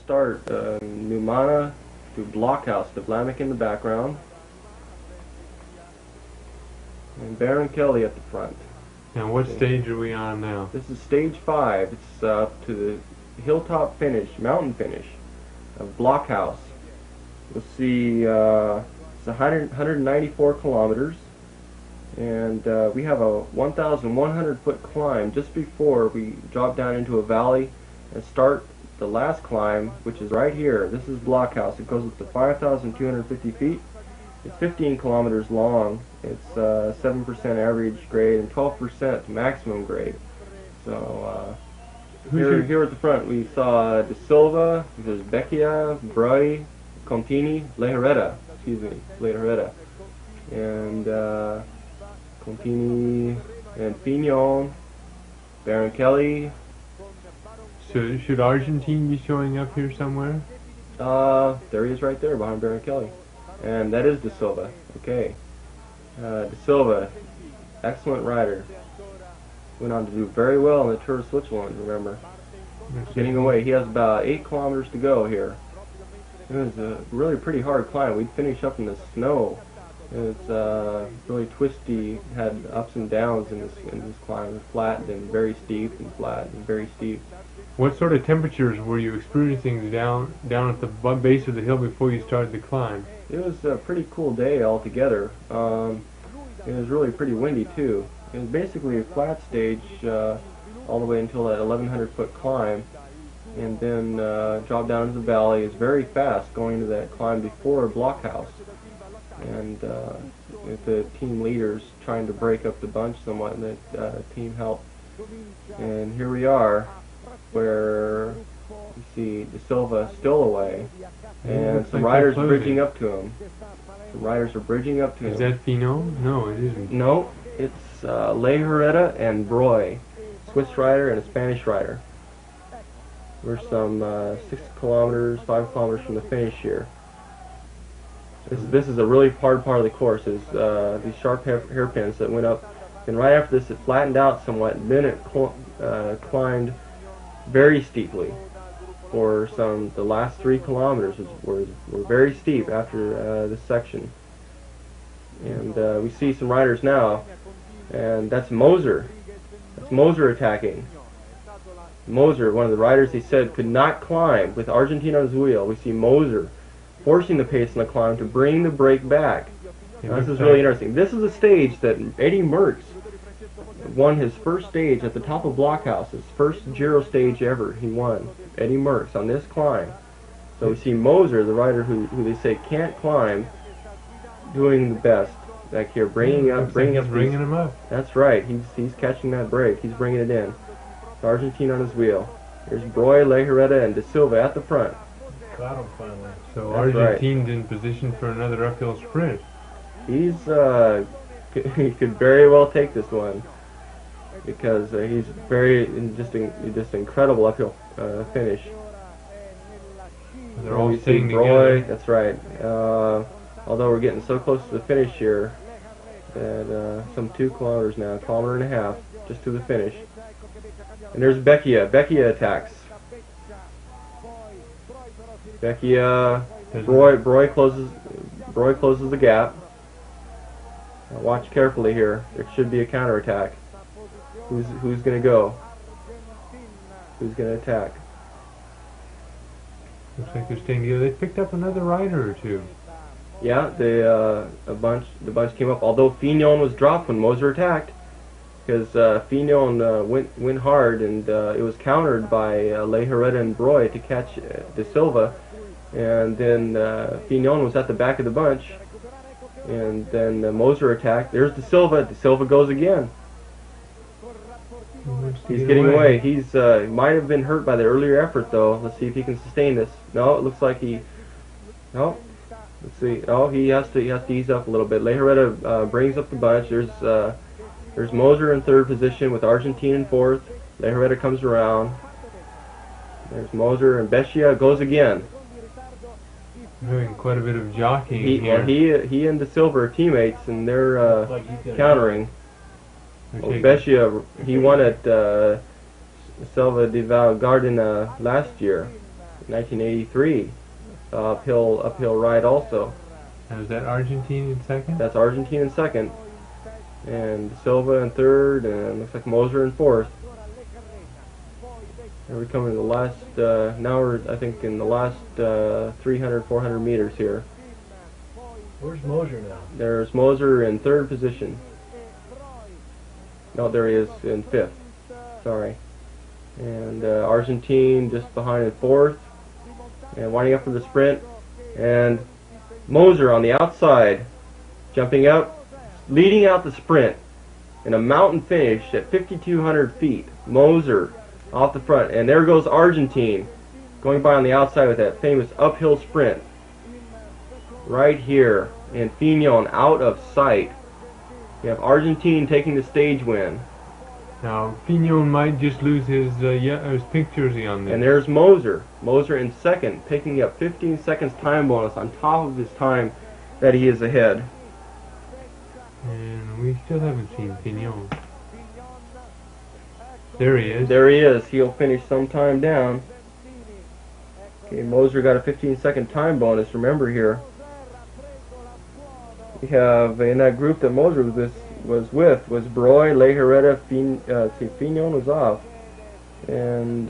start. Numana to Blockhouse, the Vlamic in the background. And Baron Kelly at the front. And what stage are we on now? This is stage 5. It's up to the hilltop finish, mountain finish of Blockhouse. You'll see it's 194 kilometers, and we have a 1,100 foot climb just before we drop down into a valley and start the last climb, which is right here. This is Blockhouse. It goes up to 5,250 feet. It's 15 kilometers long. It's 7% average grade and 12% maximum grade. So here at the front we saw De Silva, there's Becchia, Brody, Contini, Lejarreta, and Contini and Fignon, Baron Kelly. So should Argentine be showing up here somewhere? There he is right there behind Baron Kelly. And that is De Silva. Okay. De Silva, excellent rider. Went on to do very well in the Tour of Switzerland, remember. Getting away. He has about 8 kilometers to go here. It was a really pretty hard climb. We'd finish up in the snow. It's really twisty, had ups and downs in this climb. It was flat and very steep and flat and very steep. What sort of temperatures were you experiencing down at the base of the hill before you started the climb? It was a pretty cool day altogether. It was really pretty windy too. It was basically a flat stage all the way until that 1,100 foot climb, and then drop down into the valley. It's very fast going into that climb before Blockhouse, and with the team leaders trying to break up the bunch somewhat, and the team helped. And here we are, where you see De Silva still away, and some riders bridging up to him. Some riders are bridging up to him. Is that Fignon? No, it isn't. No, it's Lejarreta and Breuil, Swiss rider and a Spanish rider. We're some 6 kilometers, 5 kilometers from the finish here. This is a really hard part of the course. Is these sharp hairpins that went up, and right after this it flattened out somewhat, and then it climbed very steeply. For the last 3 kilometers were very steep after this section. And we see some riders now, and that's Moser. That's Moser attacking. Moser, one of the riders they said could not climb with Argentina on his wheel. We see Moser forcing the pace on the climb to bring the break back. Now, this is really interesting. This is a stage that Eddie Merckx won his first stage at the top of Blockhouse, his first Giro stage ever. He won. Eddie Merckx on this climb. So we see Moser, the rider who they say can't climb, doing the best back here, bringing him up. That's right. He's catching that break. He's bringing it in. Argentina on his wheel. There's Breuil, Lejarreta, and De Silva at the front. Got him finally. So Argentine's in position for another uphill sprint. He could very well take this one, because he's just incredible uphill finish. They're all staying together. That's right. Although we're getting so close to the finish here, that some 2 kilometers now, 1.5 kilometers just to the finish. And there's Becchia. Becchia attacks. Becchia. Breuil closes the gap. Now watch carefully here. There should be a counterattack. Who's going to go? Who's going to attack? Looks like they're staying together. They picked up another rider or two. Yeah, the bunch came up. Although Fignon was dropped when Moser attacked, because Fignon went hard, and it was countered by Lejarreta and Breuil to catch De Silva, and then Fignon was at the back of the bunch, and then Moser attacked. There's De Silva. De Silva goes again. He's getting away. He might have been hurt by the earlier effort, though. Let's see if he can sustain this. No, it looks like he. No. Let's see. Oh, he has to ease up a little bit. Lejarreta brings up the bunch. There's Moser in 3rd position with Argentine in 4th. Lejarreta comes around. There's Moser, and Becchia goes again. Doing quite a bit of jockeying here. He and De Silva are teammates, and they're countering. Well, Becchia, he won at Selva di Val Gardena last year. 1983. Uphill ride also. Now, is that Argentine in second? That's Argentine in second, and Silva in third, and looks like Moser in fourth. And we're coming to the last, now we're, I think, in the last 300, 400 meters here. Where's Moser now? There's Moser in third position. No, there he is in fifth. Sorry. And Argentine just behind in fourth. And winding up for the sprint. And Moser on the outside, jumping out, leading out the sprint in a mountain finish at 5,200 feet. Moser off the front, and there goes Argentine going by on the outside with that famous uphill sprint. Right here, and Fignon out of sight. You have Argentine taking the stage win. Now, Fignon might just lose his pink jersey on this. And there's Moser. Moser in second, picking up 15 seconds time bonus on top of his time that he is ahead. And we still haven't seen Fignon. There he is. There he is. He'll finish sometime down. Okay, Moser got a 15-second time bonus. Remember here. We have in that group that Moser was with was Broy, Lejarreta, Fignon was off, and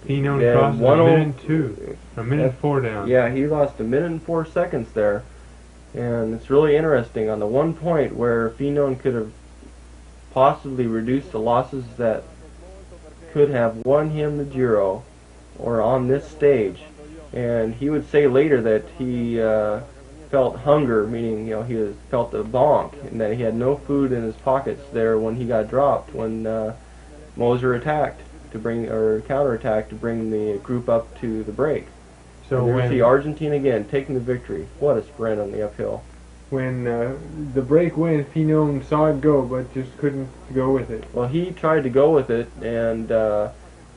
Fignon crossed a minute 4 down. Yeah, he lost a minute and 4 seconds there, and it's really interesting on the one point where Fignon could have possibly reduced the losses that could have won him the Giro, or on this stage, and he would say later that he felt hunger, meaning he felt a bonk, and that he had no food in his pockets there when he got dropped, when Moser attacked to bring, or counterattacked to bring the group up to the break. So and when see Argentine again taking the victory. What a sprint on the uphill. When the break went, Fignon saw it go, but just couldn't go with it. Well, he tried to go with it, and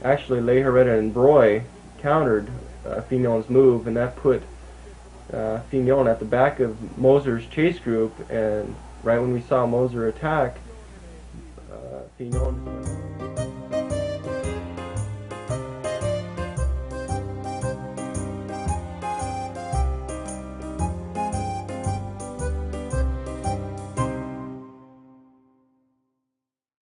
actually Lejarreta and Broy countered Fignon's move, and that put Fignon at the back of Moser's chase group, and right when we saw Moser attack, Fignon